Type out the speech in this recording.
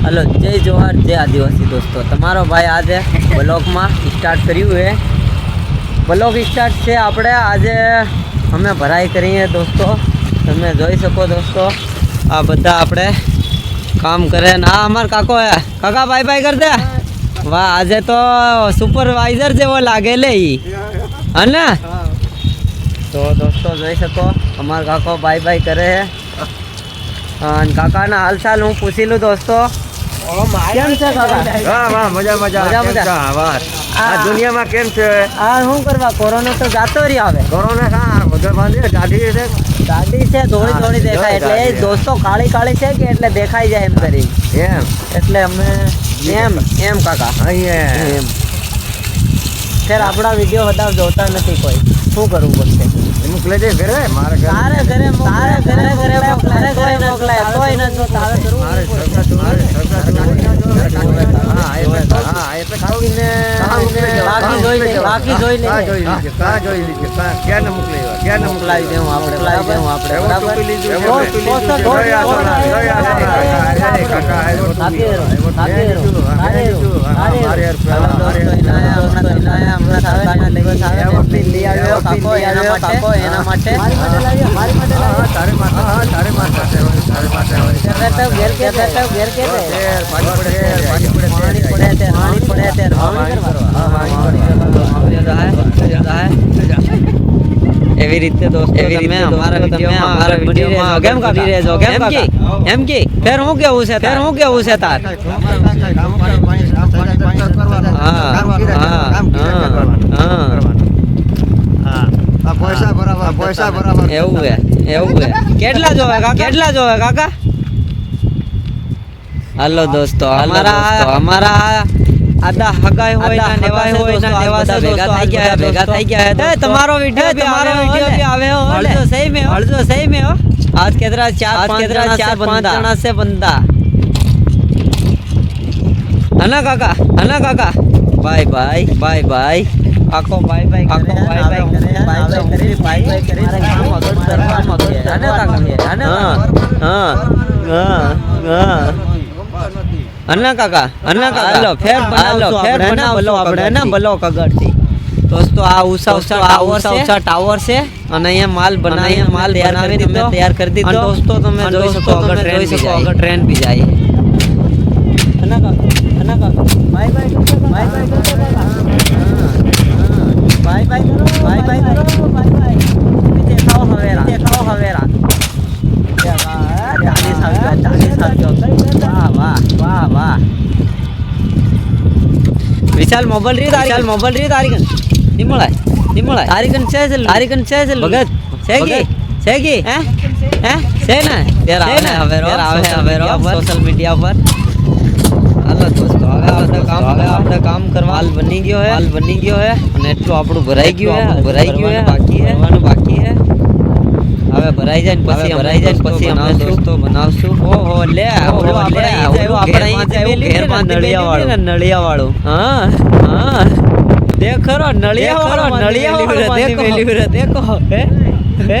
hello जय जोहार जय आदिवासी दोस्तों तमारो भाई आज ब्लॉग में स्टार्ट કર્યું है ब्लॉग स्टार्ट से આપણે આજે અમે ભરાઈ કરી है दोस्तों તમે જોઈ શકો दोस्तों આ બધા આપણે કામ કરે ને આ અમાર કાકો है કાકા बाय बाय कर दे वाह आज तो सुपरवाइजर જેવો લાગે લે ઈ હને तो दोस्तों જોઈ શકો અમાર કાકો बाय बाय करे है અને કાકાના હાલચાલ હું પૂછી લઉં दोस्तों કેમ છે કાકા વાહ વાહ મજા મજા મજા મજા વાહ આ દુનિયામાં કેમ છે આ શું કરવા કોરોના તો જાતો રહી આવે કોરોના હા વગર બાંધી ગાડી છે ગાડી છે થોડી થોડી દેખાય એટલે એ દોસ્તો કાળી કાળી છે કે એટલે દેખાઈ જાય એમ કરી એમ એટલે અમે એમ એમ કાકા અહીંયા એમ ખેર આપણા વિડીયો બધા જોતા નથી કોઈ શું કરવું પડશે મોકલે દે ઘરે મારે તારે ઘરે કોઈ મોકલાય કોઈ ન જોતા હવે કરવું મારે હા એટલે ખાવીને બાકી જોઈ લે ક્યાં મોકલાવી દેવું આપણે બરાબર એના માટે એવી રીતે દોસ્તો તમે અમારા વિડિયોમાં કેમ કાઢી રહેજો એમ કી ફેર હું કેવું છે તાર પૈસા બરાબર એવું હે કેટલા જોવે કાકા હાલો દોસ્તો અમારા આદા હગાઈ હોય ના નેવાય હોય ના નેવાસે ભેગા થઈ ગયા હે તમારો વિડિયો ભી આવે હો હળજો સહી में हो आज केतरा 4-5 जना से बंदा अना काका बाय बाय आको बाय बाय करे काम मदद करवा मगे अने काका हेलो फेर बनाव लो આપણે ને બ્લોક આગળથી दोस्तों आ ऊसा टावर से અને અહીંયા માલ તૈયાર કરી દીધો दोस्तों તમે જોઈ શકો આગળ ટ્રેન भी જાય અના કાકા બાય બાય દેખાઓ હવેરા વાહ વિશાલ મોબાઈલ રી તારીગન નિમળાય તારીગન છે ભગત છે કી હે છે ને આવે સોશિયલ મીડિયા પર હાલો દોસ્તો હવે આપણે કામ કરવા હાલ બની ગયો હે અને એટલું આપણું ભરાઈ ગયું હે બાકી હે હવે ભરાઈ જાય ને પછી અમે દોસ્તો બનાવશું ઓહો લે આપણે ઘેરમાં નળિયા વાળું હા દેખરો નળિયા વાળો દેખો હે